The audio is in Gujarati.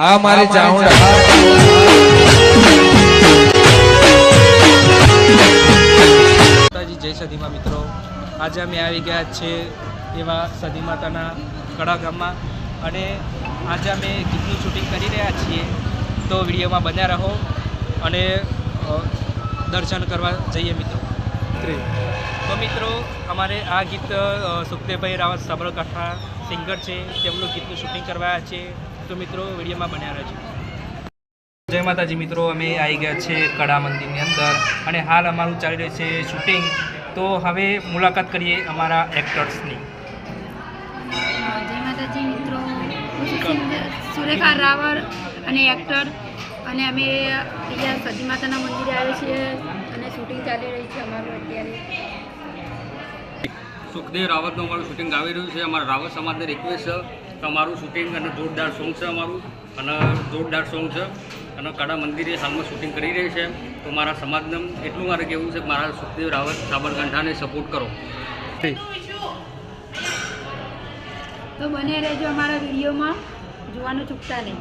આ મારી ચાઉંડા જય સદીમાં મિત્રો, આજે અમે આવી ગયા છે એવા સદી માતાના કડા ગામમાં અને આજે અમે ગીતનું શૂટિંગ કરી રહ્યા છીએ. તો વિડીયોમાં બન્યા રહો અને દર્શન કરવા જઈએ મિત્રો. તો મિત્રો, અમારે આ ગીત સુખદેવભાઈ રાવત સાબરકાંઠા સિંગર છે, તેમનું ગીતનું શૂટિંગ કરવા છે. તો મિત્રો, વિડીયોમાં બન્યા રહેજો. જય માતાજી મિત્રો, અમે આવી ગયા છે કડા મંદિરની અંદર અને હાલ અમારું ચાલી રહ્યું છે શૂટિંગ. તો હવે મુલાકાત કરીએ અમારા એક્ટર્સની. જય માતાજી મિત્રો, હું સુરેખા રાવર અને એક્ટર, અને અમે અહીંયા સદી માતાના મંદિરે આવ્યા છીએ અને શૂટિંગ ચાલી રહી છે અમારું અત્યારે. સુખદેવ રાવતનું અમારું શૂટિંગ આવી રહ્યું છે. અમારા રાવત સમાજને રિક્વેસ્ટ છે કે અમારું શૂટિંગ અને જોરદાર સોંગ છે અમારું, અને જોરદાર સોંગ છે અને કડા મંદિરે હાલમાં શૂટિંગ કરી રહી છે. તો મારા સમાજને એટલું મારે કહેવું છે કે મારા સુખદેવ રાવત સાબરકાંઠાને સપોર્ટ કરો. તો બને રહેજો અમારા વિડીયોમાં, જોવાનું ચૂકતા નહીં.